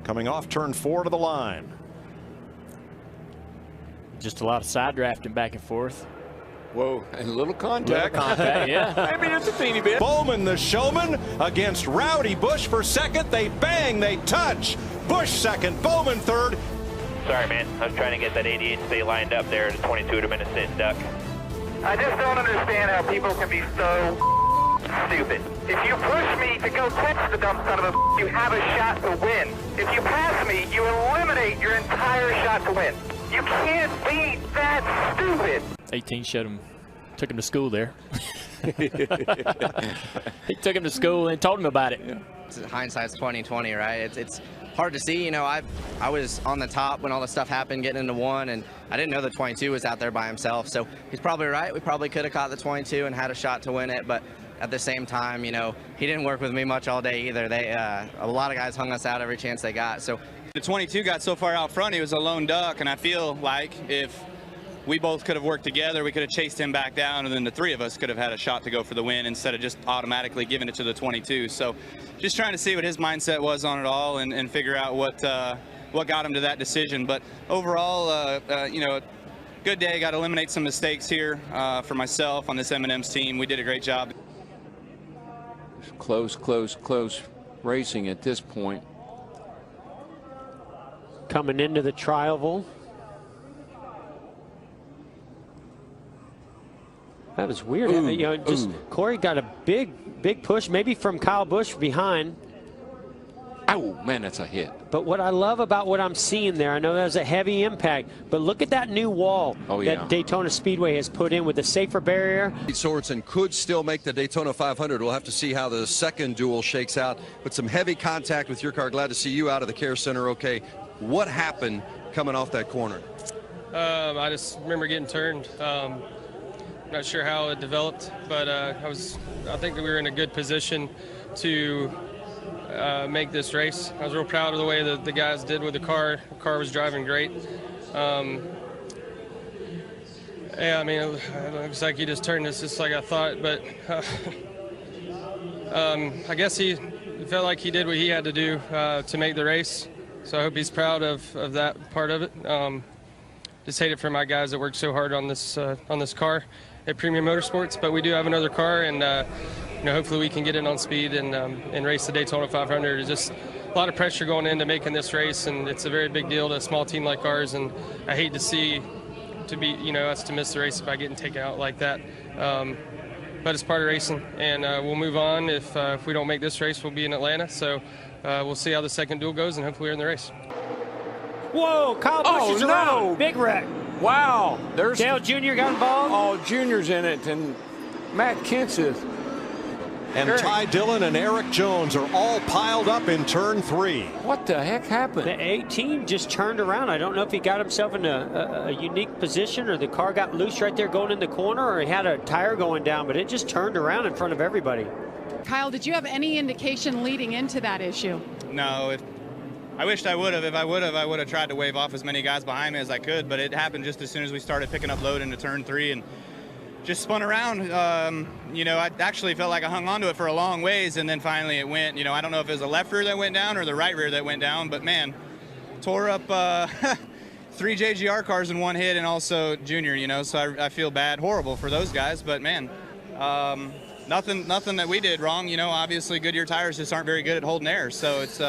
coming off turn 4 to the line. Just a lot of side drafting back and forth. Whoa, and a little contact. Yeah. Maybe just a teeny bit. Bowman, the showman, against Rowdy Busch for second. They bang, they touch. Busch second, Bowman third. Sorry, man. I was trying to get that 88 to stay lined up there at a 22 to minute sit and duck. I just don't understand how people can be so stupid. If you push me to go catch the dumb son of a, you have a shot to win. If you pass me, you eliminate your entire shot to win. You can't be that stupid. 18 showed him, took him to school there. He took him to school and told him about it. Yeah. Hindsight's 20/20, right? It's hard to see. You know, I was on the top when all this stuff happened, getting into 1, and I didn't know the 22 was out there by himself. So he's probably right. We probably could have caught the 22 and had a shot to win it, but at the same time, you know, he didn't work with me much all day either. A lot of guys hung us out every chance they got. So the 22 got so far out front, he was a lone duck, and I feel like if we both could have worked together, we could have chased him back down, and then the 3 of us could have had a shot to go for the win instead of just automatically giving it to the 22. So just trying to see what his mindset was on it all and figure out what got him to that decision. But overall, you know, good day. Got to eliminate some mistakes here for myself on this M&M's team. We did a great job. Close racing at this point. Coming into the tri-oval. That was weird. Ooh, you know, just Corey got a big push, maybe from Kyle Busch behind. Oh man, that's a hit. But what I love about what I'm seeing there, I know that was a heavy impact, but look at that new wall that Daytona Speedway has put in with a safer barrier. Sorenson could still make the Daytona 500. We'll have to see how the second duel shakes out. But some heavy contact with your car. Glad to see you out of the care center. Okay, what happened coming off that corner? I just remember getting turned. Not sure how it developed, but I think that we were in a good position to make this race. I was real proud of the way that the guys did with the car. The car was driving great. Yeah, I mean, it looks like he just turned this just like I thought, but I guess he felt like he did what he had to do to make the race. So I hope he's proud of that part of it. Just hate it for my guys that worked so hard on this car at Premium Motorsports, but we do have another car, and you know, hopefully we can get it on speed and race the Daytona 500. It's just a lot of pressure going into making this race, and it's a very big deal to a small team like ours. And I hate to see us to miss the race by getting taken out like that. But it's part of racing, and we'll move on. If we don't make this race, we'll be in Atlanta. So we'll see how the second duel goes, and hopefully we're in the race. Whoa, Kyle Busch is around. Big wreck. Wow. There's Dale Jr. got involved. Oh, Junior's in it, and Matt Kent's is. And Ty Dillon and Eric Jones are all piled up in turn 3. What the heck happened? The 18 just turned around. I don't know if he got himself in a unique position, or the car got loose right there going in the corner, or he had a tire going down, but it just turned around in front of everybody. Kyle, did you have any indication leading into that issue? No. I wished I would have. If I would have tried to wave off as many guys behind me as I could, but it happened just as soon as we started picking up load into turn 3 and just spun around. You know, I actually felt like I hung onto it for a long ways, and then finally it went. You know, I don't know if it was the left rear that went down or the right rear that went down, but man, tore up 3 JGR cars in one hit, and also Junior, you know, so I feel bad, horrible for those guys, but man, nothing that we did wrong. You know, obviously Goodyear tires just aren't very good at holding air, so it's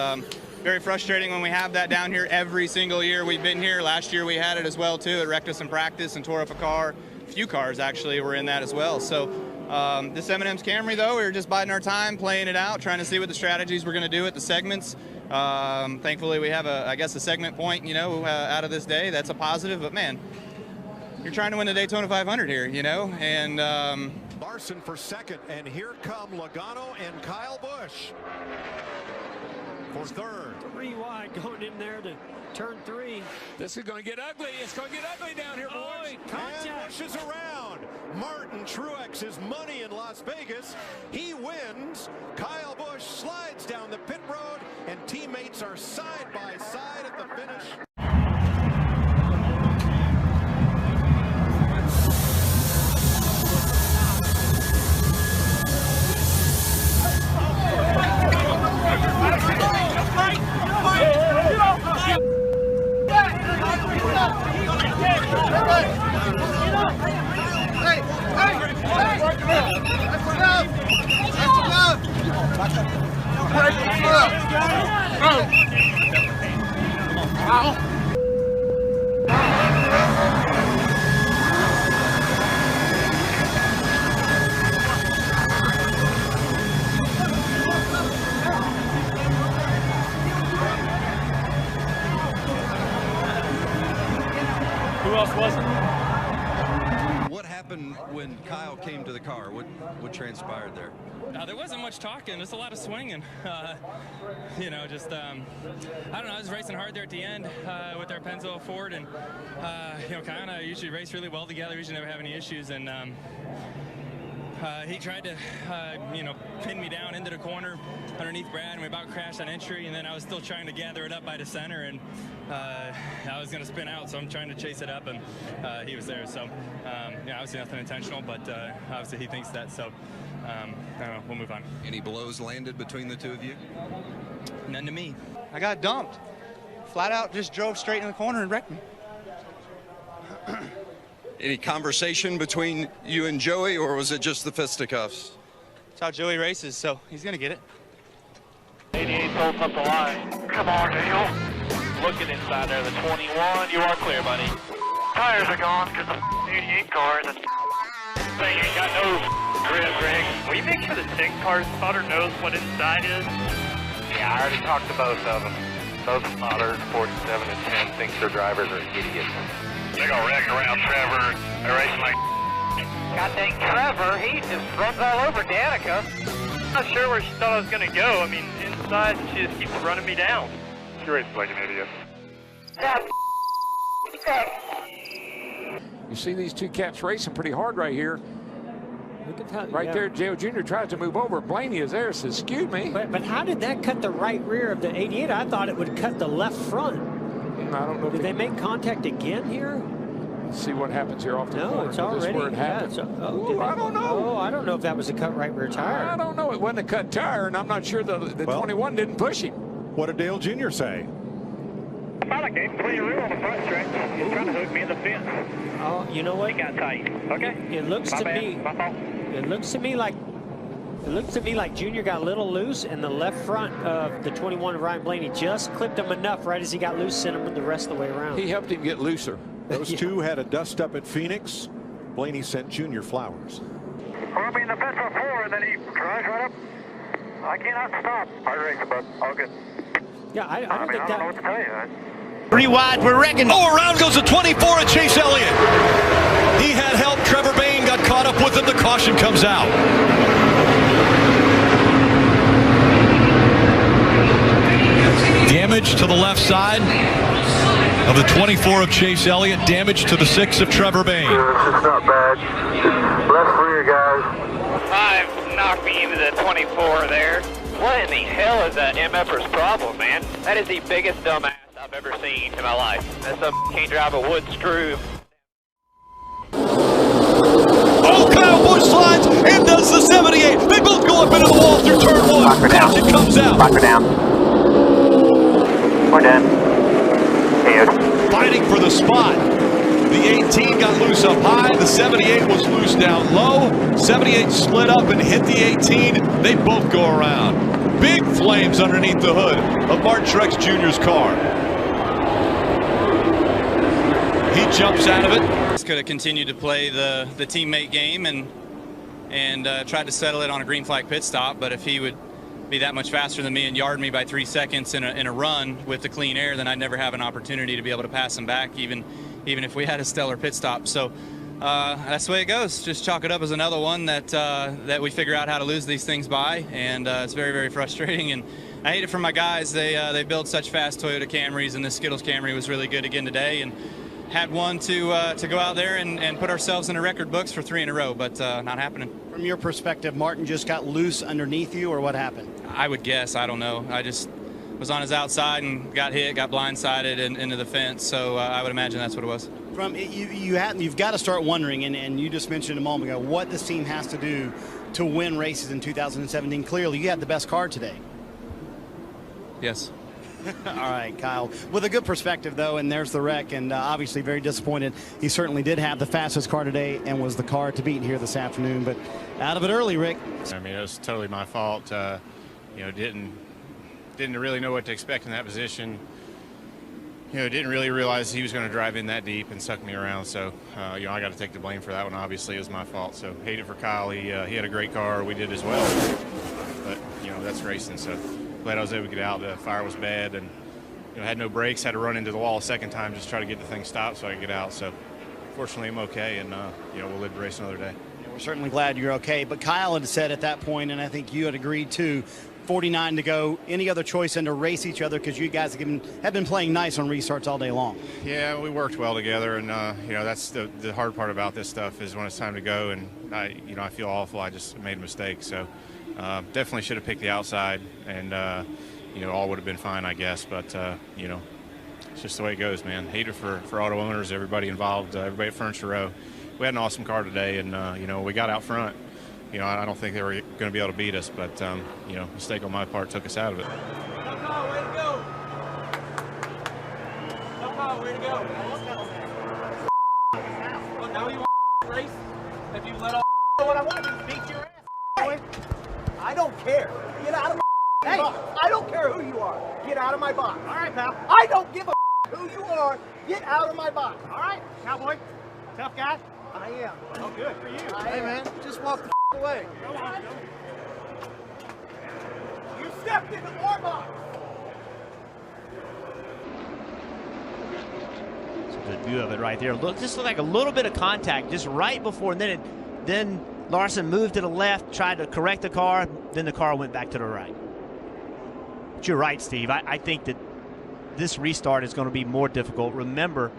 very frustrating when we have that down here every single year we've been here. Last year we had it as well too. It wrecked us in practice and tore up a car. A few cars actually were in that as well. So this M&M's Camry though, we were just biding our time, playing it out, trying to see what the strategies we're going to do at the segments. Thankfully we have a segment point, you know, out of this day. That's a positive, but man, you're trying to win the Daytona 500 here, you know, and Larson for second, and here come Logano and Kyle Busch for third. 3 wide going in there to turn 3. This is going to get ugly. It's going to get ugly down here, boys. And Busch is around. Martin Truex is money in Las Vegas. He wins. Kyle Busch slides down the pit road, and teammates are side by side at the finish. Fight! Who else was it? What happened when Kyle came to the car? What transpired there? There wasn't much talking, just a lot of swinging. You know, just, I don't know, I was racing hard there at the end with our Pennzoil Ford, and, you know, Kyle and I usually race really well together, usually never have any issues, and he tried to, you know, pin me down into the corner underneath Brad, and we about crashed on entry, and then I was still trying to gather it up by the center, and I was going to spin out, so I'm trying to chase it up, and he was there. So, yeah, obviously nothing intentional, but obviously he thinks that, so I don't know, we'll move on. Any blows landed between the two of you? None to me. I got dumped. Flat out just drove straight in the corner and wrecked me. Any conversation between you and Joey, or was it just the fisticuffs? That's how Joey races, so he's going to get it. 88 holds up the line. Come on, Dale. Looking inside there, the 21. You are clear, buddy. Tires are gone because the 88 car is a thing ain't got no grip, Greg. Will you make sure the 6 car spotter knows what inside is? Yeah, I already talked to both of them. Both spotters, 47 and 10, think their drivers are idiots. They're gonna wreck around Trevor. They're racing like God dang Trevor, he just runs all over Danica. I'm not sure where she thought I was gonna go. I mean, inside, she just keeps running me down. She races like an idiot. You see these two cats racing pretty hard right here. Look at how, Right there, J.O. Jr. tries to move over. Blaney is there, says, excuse me. But how did that cut the right rear of the 88? I thought it would cut the left front. I don't know. Did they make contact again here? Let's see what happens here off the corner. No, it's already. This is where it happened. Ooh, I don't know. Oh, I don't know if that was a cut right rear tire. I don't know. It wasn't a cut tire, and I'm not sure the 21 didn't push him. What did Dale Jr. say? I thought I gave him 3 real on the front stretch. He's trying to hook me in the fence. Oh, you know what? He got tight. Okay. It looks My to bad. me. My fault. It looks to me like Junior got a little loose, and the left front of the 21 of Ryan Blaney just clipped him enough right as he got loose, sent him the rest of the way around. He helped him get looser. Those two had a dust up at Phoenix. Blaney sent Junior flowers. Put me in the fence for 4, and then he drives right up. I cannot stop. Hard racing, bud. All good. Yeah, I don't think I don't know what to tell you. 3 wide, we're wrecking. Oh, around goes the 24 of Chase Elliott. He had help. Trevor Bayne got caught up with him. The caution comes out. Damage to the left side of the 24 of Chase Elliott. Damage to the 6 of Trevor Bayne. It's not bad. Left rear, guys. 5 knocked me into the 24 there. What in the hell is that MFer's problem, man? That is the biggest dumbass I've ever seen in my life. That stuff can't drive a wood screw. Oh, Kyle Busch slides and does the 78. They both go up into the wall through turn 1. Caution comes out. Lock her down. We're done. Fighting for the spot. The 18 got loose up high. The 78 was loose down low. 78 split up and hit the 18. They both go around. Big flames underneath the hood of Martin Truex Jr.'s car. He jumps out of it. Just could have continued to play the teammate game and tried to settle it on a green flag pit stop. But if he would be that much faster than me and yard me by 3 seconds in a run with the clean air, then I'd never have an opportunity to be able to pass him back, even if we had a stellar pit stop. So that's the way it goes. Just chalk it up as another one that we figure out how to lose these things by, and it's very, very frustrating. And I hate it for my guys. They build such fast Toyota Camrys, and this Skittles Camry was really good again today, and had one to go out there and put ourselves in the record books for 3 in a row, but not happening. From your perspective, Martin just got loose underneath you, or what happened? I would guess. I don't know. I just was on his outside and got hit, got blindsided into the fence, so I would imagine that's what it was. You've got to start wondering, and you just mentioned a moment ago, what this team has to do to win races in 2017. Clearly, you had the best car today. Yes. All right, Kyle. With a good perspective, though, and there's the wreck, and obviously very disappointed. He certainly did have the fastest car today and was the car to beat here this afternoon, but out of it early, Rick. I mean, it was totally my fault. You know, didn't really know what to expect in that position. You know, didn't really realize he was going to drive in that deep and suck me around. So, you know, I got to take the blame for that one. Obviously, it was my fault. So, hate it for Kyle. He had a great car. We did as well. But, you know, that's racing. So, glad I was able to get out. The fire was bad, and you know, had no brakes. Had to run into the wall a second time just to try to get the thing stopped so I could get out. So, fortunately, I'm okay, and you know, we'll live to race another day. Yeah, we're certainly glad you're okay. But Kyle had said at that point, and I think you had agreed too, 49 to go. Any other choice than to race each other because you guys have been playing nice on restarts all day long. Yeah, we worked well together, and you know, that's the hard part about this stuff is when it's time to go, and I feel awful. I just made a mistake. So. Definitely should have picked the outside, and you know, all would have been fine, I guess. But you know, it's just the way it goes, man. Hate it for auto owners, everybody involved, everybody at Furniture Row. We had an awesome car today, and you know, we got out front. You know, I don't think they were going to be able to beat us, but you know, mistake on my part took us out of it. Way to go! Way to go! Well, now you want to race? If you let off what I want to do is beat your ass. I don't care. Get out of my box. I don't care who you are. Get out of my box. All right, pal. I don't give a who you are. Get out of my box. All right, cowboy. Tough guy. I am. Oh, good for you. Hey, man, just walk the away. Go on. You stepped into our box. It's a good view of it right there. Look, this looked like a little bit of contact just right before, and then Larson moved to the left, tried to correct the car, then the car went back to the right. But you're right, Steve. I think that this restart is going to be more difficult. Remember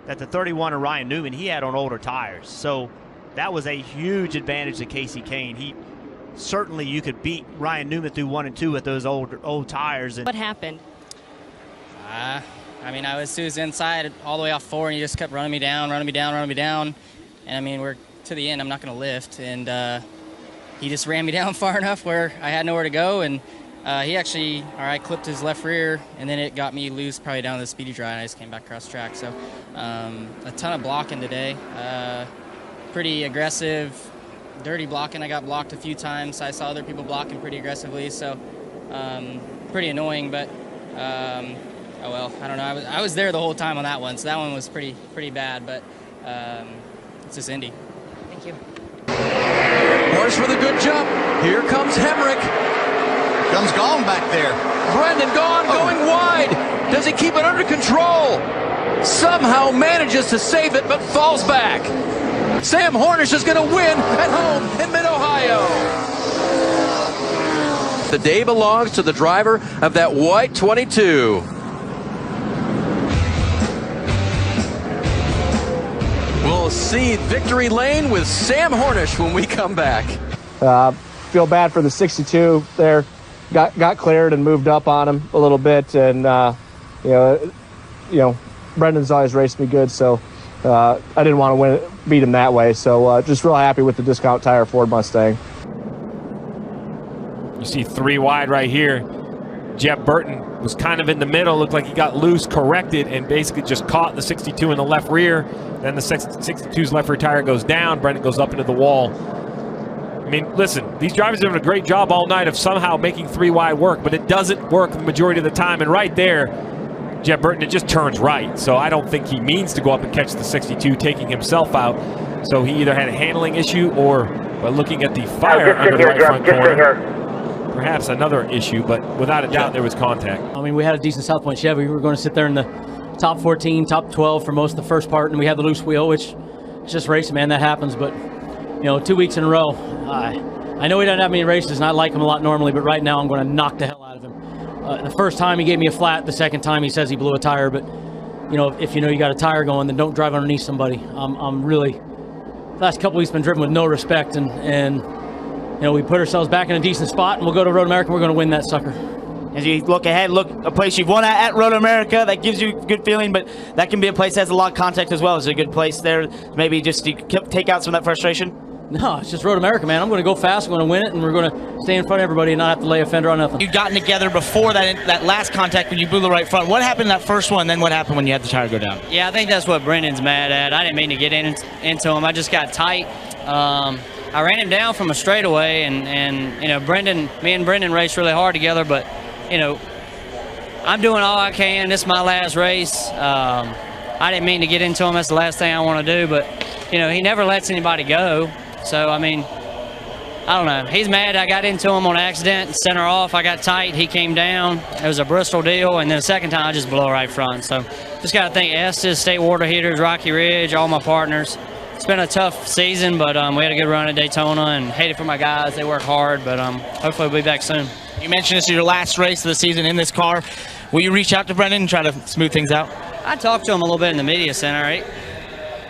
that the 31 of Ryan Newman, he had on older tires. So that was a huge advantage to Casey Kane. Certainly you could beat Ryan Newman through 1 and 2 with those old tires. What happened? I mean, I was inside all the way off 4, and he just kept running me down. And I mean, we're to the end, I'm not going to lift, and he just ran me down far enough where I had nowhere to go, and he actually, clipped his left rear, and then it got me loose probably down to the speedy dry, and I just came back across the track. So a ton of blocking today, pretty aggressive, dirty blocking. I got blocked a few times. I saw other people blocking pretty aggressively, so pretty annoying, but oh well, I don't know. I was there the whole time on that one, so that one was pretty bad, but it's just Indy. Thank you. Horse with a good jump. Here comes Hemrick. Comes Gone back there. Brendan Gone going wide. Does he keep it under control? Somehow manages to save it, but falls back. Sam Hornish is going to win at home in Mid-Ohio. The day belongs to the driver of that white 22. We'll see victory lane with Sam Hornish when we come back. Feel bad for the 62 there. Got cleared and moved up on him a little bit, and you know, Brendan's always raced me good, so I didn't want to beat him that way. So just real happy with the discount tire Ford Mustang. You see 3 wide right here. Jeff Burton was kind of in the middle, looked like he got loose, corrected, and basically just caught the 62 in the left rear. Then the 62's left rear tire goes down. Brendan goes up into the wall. I mean, listen, these drivers are doing a great job all night of somehow making 3 wide work, but it doesn't work the majority of the time. And right there, Jeff Burton, it just turns right. So I don't think he means to go up and catch the 62, taking himself out. So he either had a handling issue or, by looking at the fire under the right front corner, perhaps another issue, but without a doubt there was contact. I mean, we had a decent South Point Chevy. We were going to sit there in the top 14, top 12 for most of the first part, and we had the loose wheel, which is just racing, man. That happens, but, you know, 2 weeks in a row, I know he doesn't have many races, and I like him a lot normally, but right now I'm going to knock the hell out of him. The first time he gave me a flat, the second time he says he blew a tire, but, you know, if you know you got a tire going, then don't drive underneath somebody. I'm really, the last couple weeks been driven with no respect, and you know, we put ourselves back in a decent spot, and we'll go to Road America, and we're going to win that sucker. As you look ahead, look, a place you've won at Road America, that gives you a good feeling, but that can be a place that has a lot of contact as well. Is it a good place there, maybe just to take out some of that frustration? No, it's just Road America, man. I'm going to go fast, I'm going to win it, and we're going to stay in front of everybody and not have to lay a fender on nothing. You'd gotten together before that last contact when you blew the right front. What happened in that first one, then what happened when you had the tire go down? Yeah, I think that's what Brendan's mad at. I didn't mean to get into him. I just got tight. I ran him down from a straightaway, and you know, me and Brendan raced really hard together, but, you know, I'm doing all I can. This is my last race. I didn't mean to get into him. That's the last thing I want to do, but, you know, he never lets anybody go. So, I mean, I don't know. He's mad I got into him on accident, center off. I got tight. He came down. It was a Bristol deal. And then the second time, I just blew right front. So, just got to thank Estes, State Water Heaters, Rocky Ridge, all my partners. It's been a tough season, but we had a good run at Daytona and hated for my guys. They work hard, but hopefully we'll be back soon. You mentioned this is your last race of the season in this car. Will you reach out to Brendan and try to smooth things out? I talked to him a little bit in the media center.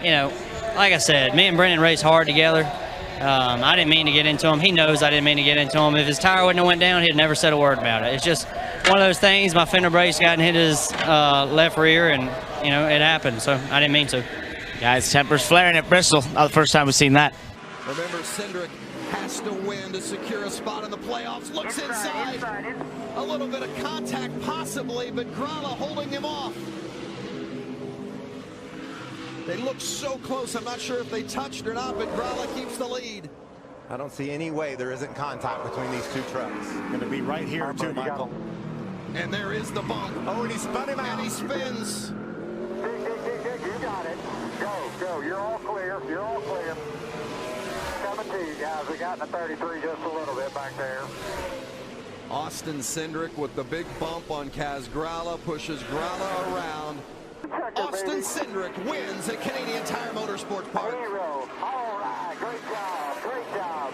You know, like I said, me and Brendan raced hard together. I didn't mean to get into him. He knows I didn't mean to get into him. If his tire wouldn't have went down, he'd never said a word about it. It's just one of those things. My fender brakes got and hit his left rear, and, you know, it happened. So I didn't mean to. Guys, tempers flaring at Bristol. Not the first time we've seen that. Remember, Cindric has to win to secure a spot in the playoffs. Looks inside. A little bit of contact possibly, but Gralla holding him off. They look so close. I'm not sure if they touched or not, but Gralla keeps the lead. I don't see any way there isn't contact between these two trucks. Going to be right here too, Michael. And there is the bump. Oh, and he spun him out. And he spins. You got it. Go. You're all clear. You're all clear. Coming to you guys. We got in the 33 just a little bit back there. Austin Cindric with the big bump on Kaz Gralla pushes Gralla around. Austin Cindric wins at Canadian Tire Motorsports Park. All right. Great job.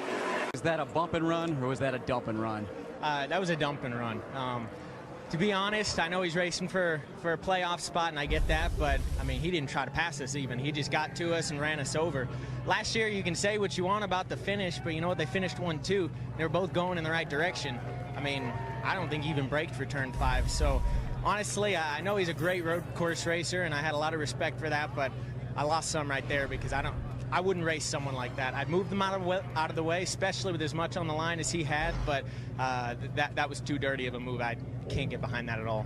Was that a bump and run, or was that a dump and run? That was a dump and run. To be honest, I know he's racing for a playoff spot, and I get that, but, I mean, he didn't try to pass us even. He just got to us and ran us over. Last year, you can say what you want about the finish, but you know what? They finished 1-2. They were both going in the right direction. I mean, I don't think he even braked for turn 5. So, honestly, I know he's a great road course racer, and I had a lot of respect for that, but I lost some right there because I wouldn't race someone like that. I'd move them out of the way, especially with as much on the line as he had, but that was too dirty of a move. I can't get behind that at all.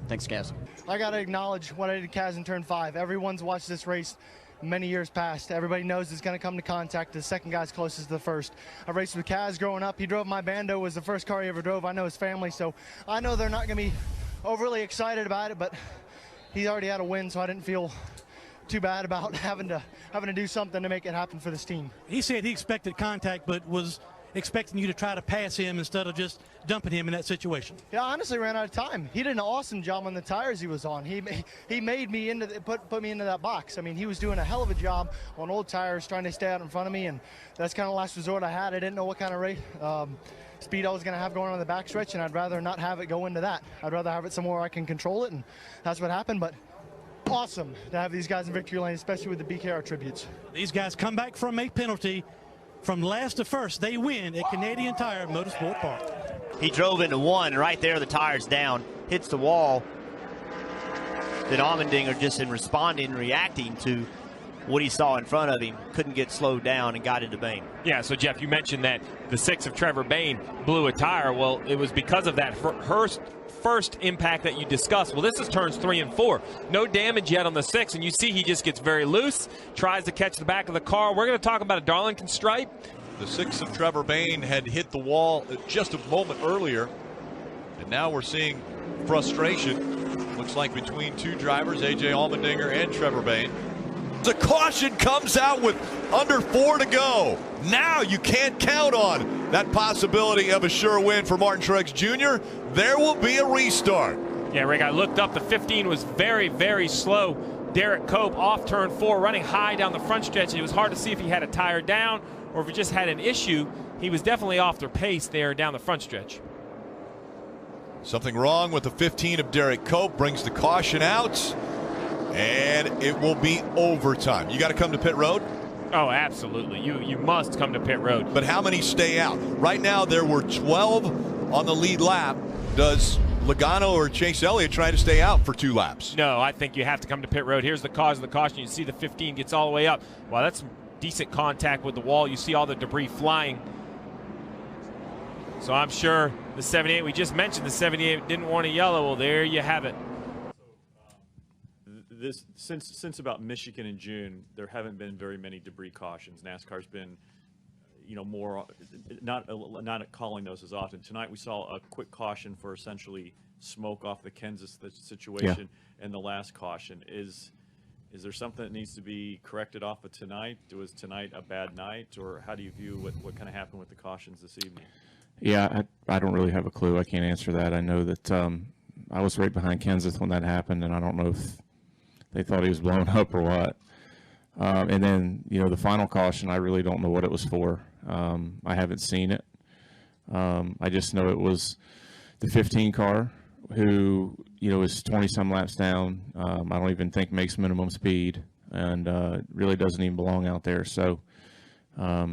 Thanks, Kaz. I got to acknowledge what I did to Kaz in turn 5. Everyone's watched this race many years past. Everybody knows it's going to come to contact. The second guy's closest to the first. I raced with Kaz growing up. He drove my Bando, was the first car he ever drove. I know his family, so I know they're not going to be overly excited about it, but he already had a win, so I didn't feel too bad about having to do something to make it happen for this team. He said he expected contact, but was expecting you to try to pass him instead of just dumping him in that situation. Yeah, I honestly ran out of time. He did an awesome job on the tires he was on. He made me put me into that box. I mean, he was doing a hell of a job on old tires, trying to stay out in front of me, and that's kind of the last resort I had. I didn't know what kind of race speed I was going to have going on the backstretch, and I'd rather not have it go into that. I'd rather have it somewhere where I can control it, and that's what happened. But awesome to have these guys in victory lane, especially with the BKR tributes. These guys come back from a penalty. From last to first, they win at Canadian Tire Motorsport Park. He drove into one, and right there the tire's down, hits the wall. Then Allmendinger, just in responding, reacting to what he saw in front of him, couldn't get slowed down and got into Bain. Yeah, so Jeff, you mentioned that the 6 of Trevor Bain blew a tire. Well, it was because of that first impact that you discussed. Well, this is turns 3 and 4. No damage yet on the 6, and you see he just gets very loose, tries to catch the back of the car. We're going to talk about a Darlington stripe. The 6 of Trevor Bain had hit the wall just a moment earlier, and now we're seeing frustration. Looks like between two drivers, A.J. Allmendinger and Trevor Bain. The caution comes out with under 4 to go. Now you can't count on that possibility of a sure win for Martin Truex Jr. There will be a restart. Yeah, Rick, I looked up. The 15 was very, very slow. Derek Cope off turn 4, running high down the front stretch. It was hard to see if he had a tire down or if he just had an issue. He was definitely off their pace there down the front stretch. Something wrong with the 15 of Derek Cope, brings the caution out, and it will be overtime. You got to come to pit road? Oh, absolutely. You must come to pit road. But how many stay out? Right now there were 12 on the lead lap. Does Logano or Chase Elliott try to stay out for 2 laps? No, I think you have to come to pit road. Here's the cause of the caution. You see the 15 gets all the way up. Wow, that's decent contact with the wall. You see all the debris flying. So I'm sure the 78, we just mentioned the 78 didn't want a yellow. Well, there you have it. Since about Michigan in June, there haven't been very many debris cautions. NASCAR's been, more not calling those as often. Tonight we saw a quick caution for essentially smoke off the Kansas situation, and the last caution. Is there something that needs to be corrected off of tonight? Was tonight a bad night, or how do you view what kind of happened with the cautions this evening? Yeah, I don't really have a clue. I can't answer that. I know that I was right behind Kenseth when that happened, and I don't know if they thought he was blown up or what. And then, the final caution, I really don't know what it was for. I haven't seen it. I just know it was the 15 car who, is 20-some laps down. I don't even think makes minimum speed and really doesn't even belong out there. So I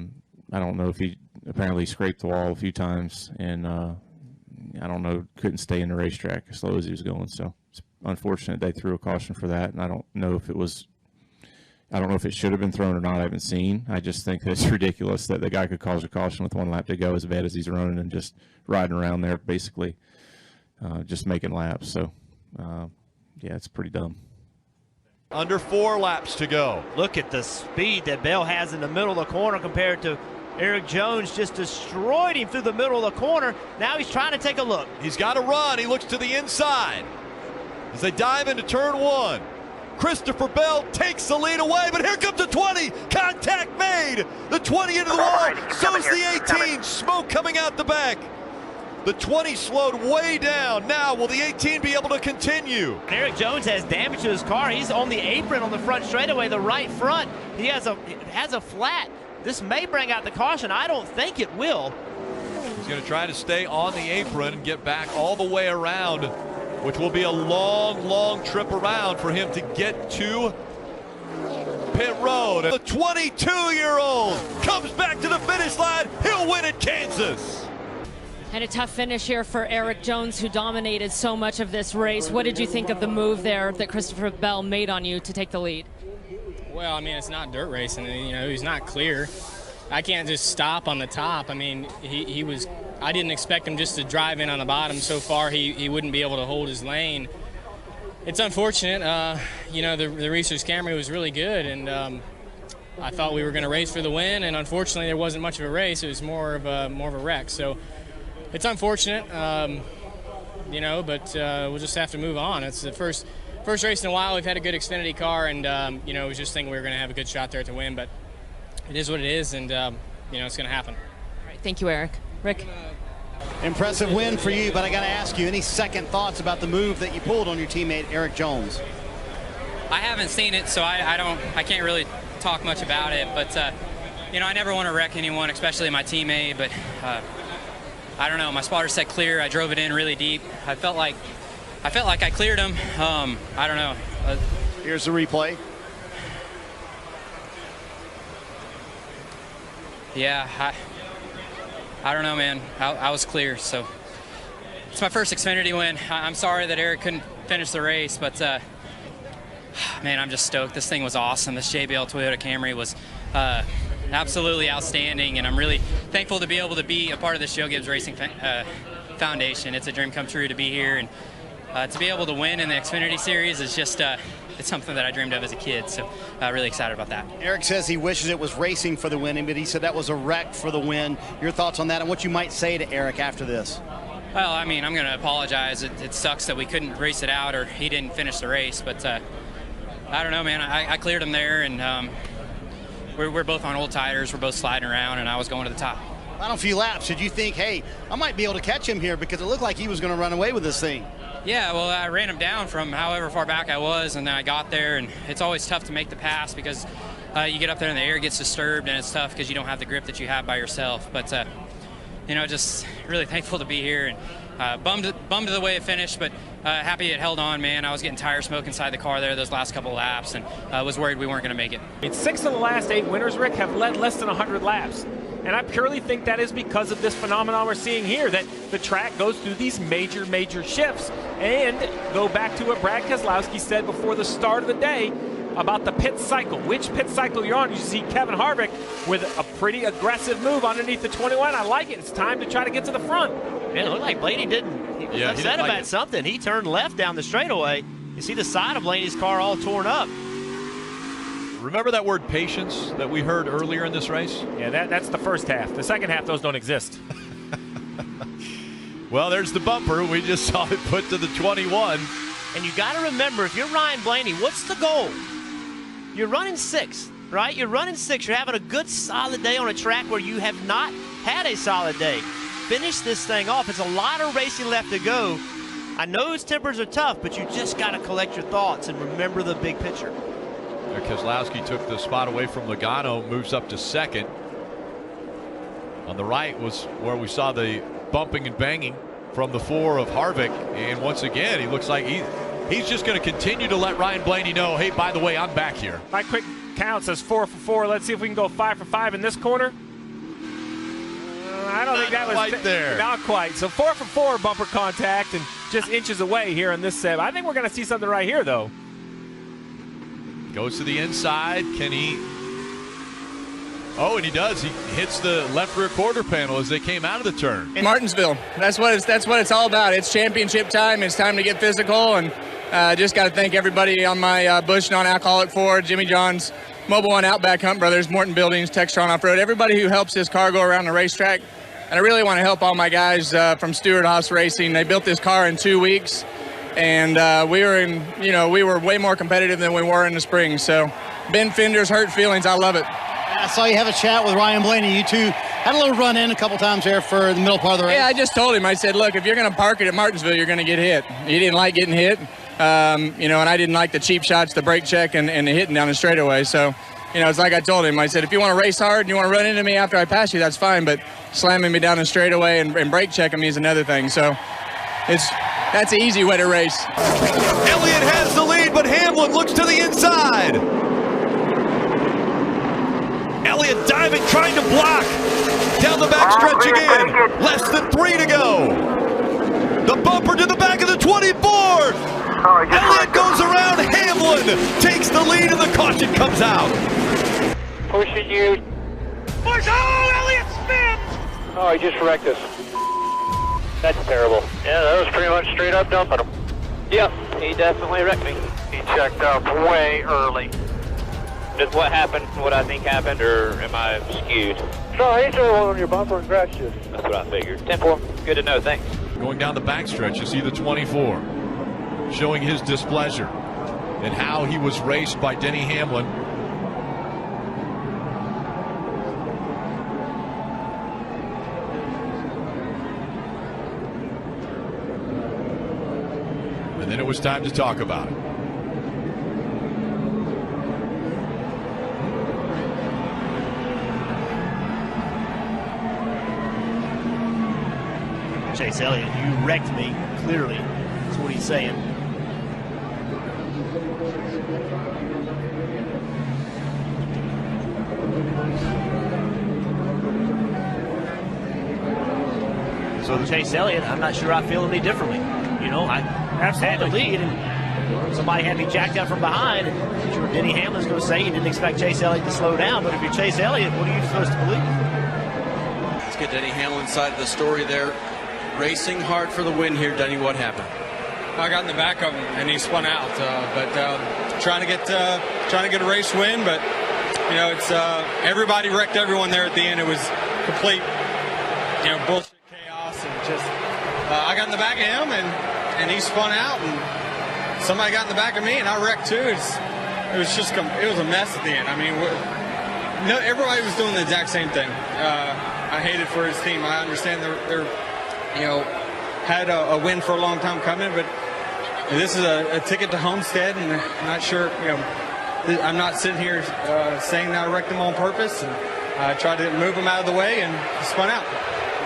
don't know if he apparently scraped the wall a few times and I don't know, couldn't stay in the racetrack as slow as he was going. So it's unfortunate they threw a caution for that, and I don't know if it should have been thrown or not. I haven't seen. I just think it's ridiculous that the guy could cause a caution with 1 lap to go as bad as he's running and just riding around there basically just making laps. So yeah, it's pretty dumb. Under 4 laps to go. Look at the speed that Bell has in the middle of the corner compared to Erik Jones. Just destroyed him through the middle of the corner. Now he's trying to take a look. He's got to run. He looks to the inside as they dive into turn 1. Christopher Bell takes the lead away, but here comes the 20. Contact made. The 20 into the wall. So's the 18. Smoke coming out the back. The 20 slowed way down. Now, will the 18 be able to continue? Erik Jones has damage to his car. He's on the apron on the front straightaway, the right front. He has a flat. This may bring out the caution. I don't think it will. He's going to try to stay on the apron and get back all the way around, which will be a long, long trip around for him to get to pit road. The 22-year-old comes back to the finish line. He'll win at Kansas. And a tough finish here for Erik Jones, who dominated so much of this race. What did you think of the move there that Christopher Bell made on you to take the lead? Well, I mean, it's not dirt racing. He's not clear. I can't just stop on the top. I mean, he was. I didn't expect him just to drive in on the bottom so far. He wouldn't be able to hold his lane. It's unfortunate. The research camera was really good, and I thought we were going to race for the win. And unfortunately, there wasn't much of a race. It was more of a wreck. So it's unfortunate, but we'll just have to move on. It's the first race in a while. We've had a good Xfinity car, and we was just thinking we were going to have a good shot there to win. But it is what it is, and it's going to happen. All right, thank you, Eric. Rick. Impressive win for you, but I got to ask you, any second thoughts about the move that you pulled on your teammate Erik Jones? I haven't seen it, so I can't really talk much about it. But I never want to wreck anyone, especially my teammate. But I don't know. My spotter said clear. I drove it in really deep. I felt like I cleared him. I don't know. Here's the replay. Yeah, I don't know, man. I was clear, so it's my first Xfinity win. I'm sorry that Erik couldn't finish the race, but man, I'm just stoked. This thing was awesome. This JBL Toyota Camry was absolutely outstanding, and I'm really thankful to be able to be a part of this Joe Gibbs Racing Foundation. It's a dream come true to be here, and to be able to win in the Xfinity Series is just it's something that I dreamed of as a kid, so really excited about that. Erik says he wishes it was racing for the winning, but he said that was a wreck for the win. Your thoughts on that and what you might say to Erik after this? Well, I mean, I'm going to apologize. It sucks that we couldn't race it out or he didn't finish the race, but I don't know, man. I cleared him there, and we're both on old tires. We're both sliding around, and I was going to the top. Final few laps, did you think, hey, I might be able to catch him here, because it looked like he was going to run away with this thing? Yeah, well, I ran him down from however far back I was, and then I got there, and it's always tough to make the pass because you get up there and the air gets disturbed, and it's tough because you don't have the grip that you have by yourself. But, just really thankful to be here, and bummed the way it finished, but happy it held on, man. I was getting tire smoke inside the car there those last couple of laps, and was worried we weren't going to make it. 6 of the last 8 winners, Rick, have led less than 100 laps. And I purely think that is because of this phenomenon we're seeing here, that the track goes through these major shifts. And go back to what Brad Keselowski said before the start of the day, about the pit cycle, which pit cycle you're on. You see Kevin Harvick with a pretty aggressive move underneath the 21. I like it. It's time to try to get to the front. Man, it looked like Blaney didn't. He was upset about something. He turned left down the straightaway. You see the side of Blaney's car all torn up. Remember that word patience that we heard earlier in this race? Yeah, that's the first half. The second half, those don't exist. Well, there's the bumper. We just saw it put to the 21. And you got to remember, if you're Ryan Blaney, what's the goal? You're running 6th, right? You're running 6th. You're having a good, solid day on a track where you have not had a solid day. Finish this thing off. It's a lot of racing left to go. I know his tempers are tough, but you just got to collect your thoughts and remember the big picture. Keselowski took the spot away from Logano, moves up to 2nd. On the right was where we saw the bumping and banging from the 4 of Harvick, and once again he looks like he's just going to continue to let Ryan Blaney know, hey, by the way, I'm back here. My quick count says 4 for 4. Let's see if we can go 5 for 5 in this corner. I don't think that was quite there. Not quite. So 4 for 4 bumper contact and just inches away here on this set. I think we're going to see something right here, though. Goes to the inside. Can he? Oh, and he does. He hits the left rear quarter panel as they came out of the turn. In Martinsville, that's what it's all about. It's championship time. It's time to get physical, and just got to thank everybody on my Busch non-alcoholic Ford, Jimmy John's, Mobile One, Outback, Hunt Brothers, Morton Buildings, Textron Off-Road, everybody who helps this car go around the racetrack. And I really want to help all my guys from Stewart Haas Racing. They built this car in 2 weeks, and we were way more competitive than we were in the spring. So, bend fenders, hurt feelings. I love it. I saw you have a chat with Ryan Blaney. You two had a little run in a couple times there for the middle part of the race. Yeah, I just told him. I said, look, if you're going to park it at Martinsville, you're going to get hit. He didn't like getting hit, and I didn't like the cheap shots, the brake check, and the hitting down the straightaway. So, it's like I told him. I said, if you want to race hard and you want to run into me after I pass you, that's fine. But slamming me down the straightaway and brake checking me is another thing. So, that's an easy way to race. Elliott has the lead, but Hamlin looks to the inside. Elliott diving, trying to block. Down the backstretch again. Less than 3 to go. The bumper to the back of the 24th. Elliott goes around. Hamlin takes the lead, and the caution comes out. Pushing you. Push! Oh, Elliott spins! Oh, he just wrecked us. That's terrible. Yeah, that was pretty much straight up dumping him. Yep, he definitely wrecked me. He checked up way early. Does what happened, what I think happened, or am I skewed? No, he threw one on your bumper and crashed you. That's what I figured. 10-4, good to know, thanks. Going down the backstretch, you see the 24 showing his displeasure and how he was raced by Denny Hamlin. And then it was time to talk about it. Chase Elliott, you wrecked me, clearly. That's what he's saying. So Chase Elliott, I'm not sure I feel any differently. I had the lead, and somebody had me jacked up from behind. I'm sure Denny Hamlin's going to say he didn't expect Chase Elliott to slow down, but if you're Chase Elliott, what are you supposed to believe? Let's get Denny Hamlin's side of the story there. Racing hard for the win here, Denny. What happened? I got in the back of him and he spun out. But trying to get a race win. But it's everybody wrecked everyone there at the end. It was complete, bullshit chaos and just. I got in the back of him and he spun out and somebody got in the back of me and I wrecked too. It was a mess at the end. I mean, everybody was doing the exact same thing. I hated for his team. I understand they're had a win for a long time coming, but this is a ticket to Homestead, and I'm not sure, I'm not sitting here saying that I wrecked them on purpose, and I tried to move them out of the way and spun out.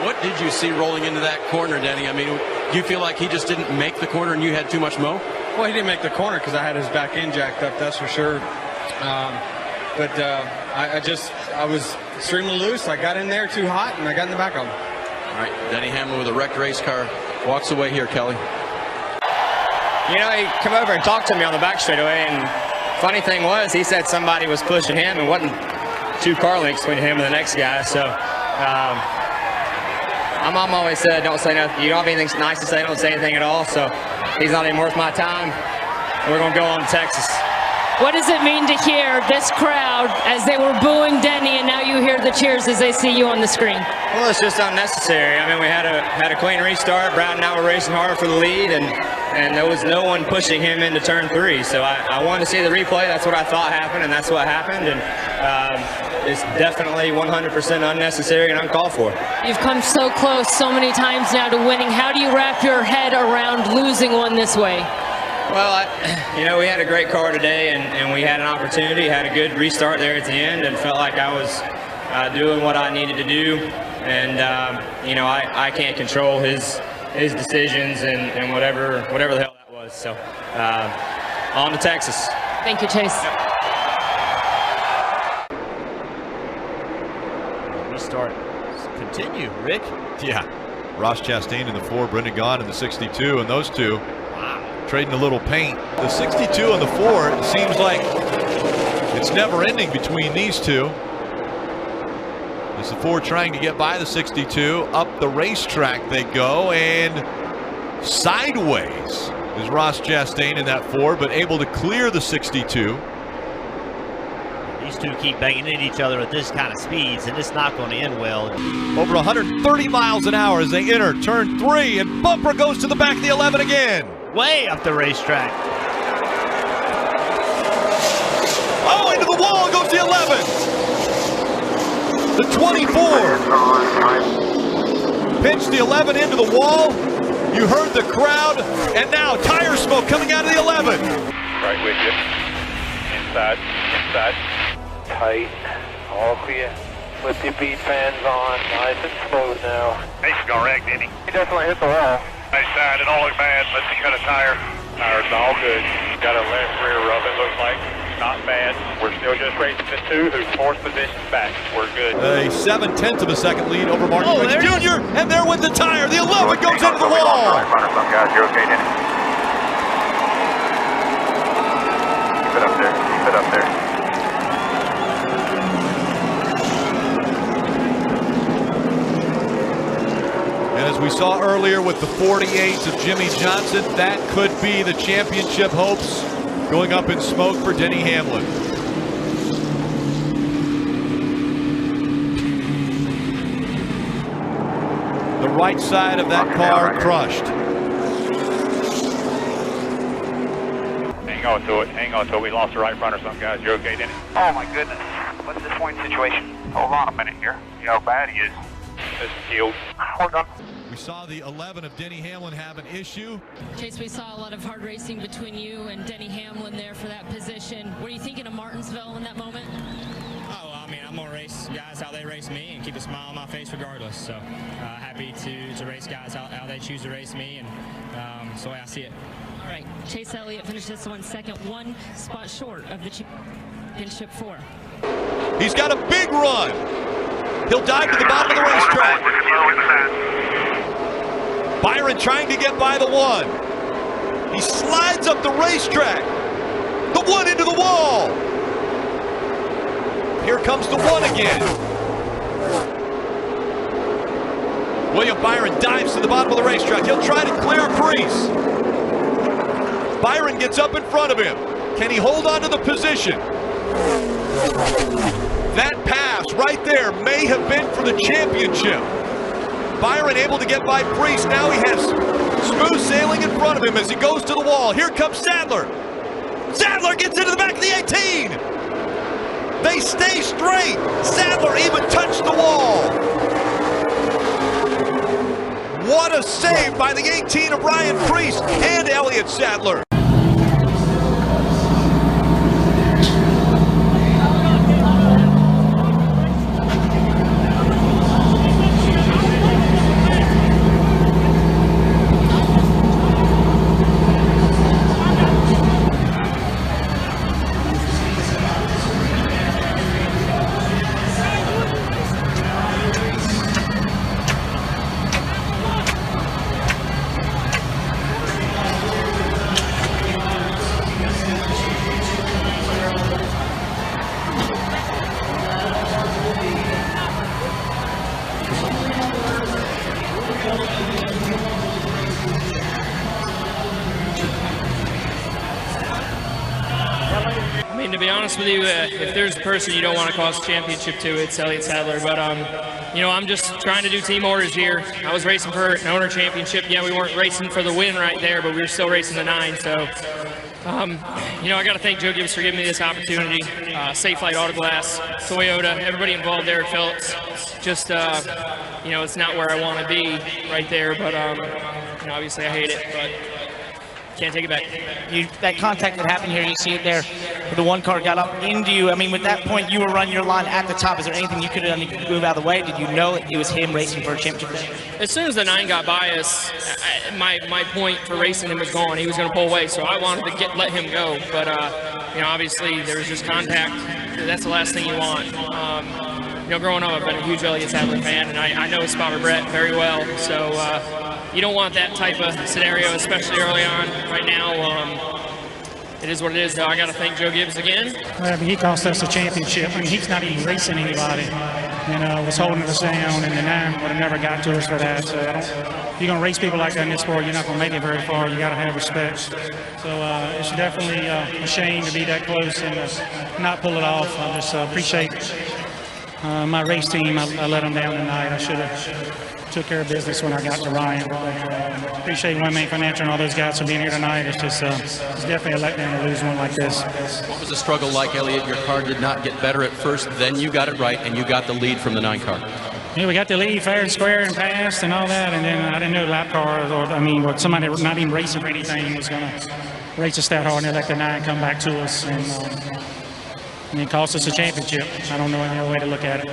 What did you see rolling into that corner, Denny? I mean, do you feel like he just didn't make the corner and you had too much mo? Well, he didn't make the corner because I had his back end jacked up, that's for sure. But I was extremely loose. I got in there too hot, and I got in the back of him. All right, Denny Hamlin with a wrecked race car walks away here, Kelly. He come over and talked to me on the back straightaway, and Funny thing was, he said somebody was pushing him and wasn't 2 car lengths between him and the next guy. So my mom always said, don't say nothing. You don't have anything nice to say, don't say anything at all. So he's not even worth my time. We're going to go on to Texas. What does it mean to hear this crowd as they were booing Denny, and now you hear the cheers as they see you on the screen? Well, it's just unnecessary. I mean, we had a clean restart. Brown and I were racing hard for the lead, and there was no one pushing him into turn 3. So I wanted to see the replay. That's what I thought happened, and that's what happened. And it's definitely 100% unnecessary and uncalled for. You've come so close so many times now to winning. How do you wrap your head around losing one this way? Well, you know, we had a great car today, and we had an opportunity, had a good restart there at the end, and felt like I was doing what I needed to do. And you know, I can't control his decisions and whatever the hell that was. So on to Texas. Thank you, Chase. Restart continue, Rick. Yeah, Ross Chastain in the 4, Brendan Gaughan in the 62, and those two trading a little paint. The 62 and the 4, it seems like it's never ending between these two. As the 4 trying to get by the 62, up the racetrack they go, and sideways is Ross Chastain in that 4, but able to clear the 62. These two keep banging into each other at this kind of speeds, and it's not going to end well. Over 130 miles an hour as they enter turn 3, and bumper goes to the back of the 11 again. Way up the racetrack. Oh, into the wall goes the 11. The 24. Pinched the 11 into the wall. You heard the crowd, and now tire smoke coming out of the 11. Right with you. Inside. Tight. All clear. Put the beat fans on. Nice and smooth now. He's gonna wreck, didn't he? He definitely hit the wall. Nice side, it don't look bad. Let's see, cut a tire. Tire's all good. Got a left rear rub, it looks like. Not bad. We're still just racing the 2 who's 4th position back. We're good. A 7/10 of a second lead over Martin Truex Jr. And there with the tire. The 11 goes into the wall. Some guys, you're okay, Denny. Keep it up there. Keep it up there. And as we saw earlier with the 48s of Jimmy Johnson, that could be the championship hopes going up in smoke for Denny Hamlin. The right side of that car crushed. Hang on to it. Hang on to it. We lost the right front or something, guys. You're okay, Denny? Oh, my goodness. What's this point situation? Hold on a minute here. You know how bad he is. This is healed. Hold on. We saw the 11 of Denny Hamlin have an issue. Chase, we saw a lot of hard racing between you and Denny Hamlin there for that position. What are you thinking of Martinsville in that moment? Oh, I mean, I'm going to race guys how they race me and keep a smile on my face regardless. So happy to race guys how they choose to race me, and that's the way I see it. All right, Chase Elliott finished this one second, 1 spot short of the championship 4. He's got a big run. He'll dive to the bottom of the racetrack. Byron trying to get by the 1. He slides up the racetrack. The 1 into the wall. Here comes the 1 again. William Byron dives to the bottom of the racetrack. He'll try to clear Preece. Byron gets up in front of him. Can he hold on to the position? That pass right there may have been for the championship. Byron able to get by Preece. Now he has smooth sailing in front of him as he goes to the wall. Here comes Sadler. Sadler gets into the back of the 18. They stay straight. Sadler even touched the wall. What a save by the 18 of Ryan Preece and Elliott Sadler. mean, to be honest with you, if there's a person you don't want to cost a championship to, it's Elliott Sadler. But, you know, I'm just trying to do team orders here. I was racing for an owner championship. Yeah, we weren't racing for the win right there, but we were still racing the 9. So, you know, I got to thank Joe Gibbs for giving me this opportunity. Safe Light Auto Glass, Toyota, everybody involved there at Phillips. Just, you know, it's not where I want to be right there, but, you know, obviously I hate it, but can't take it back. That contact that happened here, you see it there, the one car got up into you. I mean, with that point, you were running your line at the top. Is there anything you could have done to move out of the way? Did you know it was him racing for a championship? As soon as the 9 got by us, my point for racing him was gone. He was going to pull away, so I wanted to let him go. But, you know, obviously there was just contact. That's the last thing you want. You know, growing up, I've been a huge Elliott Sadler fan, and I know his father Brett very well. So you don't want that type of scenario, especially early on. Right now, it is what it is, though. I got to thank Joe Gibbs again. Well, I mean, he cost us a championship. I mean, he's not even racing anybody. You know, was holding us down, and the 9 would have never got to us for that. So if you're going to race people like that in this sport, you're not going to make it very far. You got to have respect. So it's definitely a shame to be that close and not pull it off. I just appreciate my race team. I let them down tonight. I should have took care of business when I got to Ryan. Appreciate One Main Financial and all those guys for being here tonight. It's just it's definitely a letdown to lose one like this. What was the struggle like, Elliott? Your car did not get better at first, then you got it right, and you got the lead from the 9 car. Yeah, we got the lead fair and square and passed and all that, and then I didn't know lap cars, or I mean, somebody not even racing for anything was going to race us that hard, and they let the 9 come back to us, and it cost us a championship. I don't know any other way to look at it.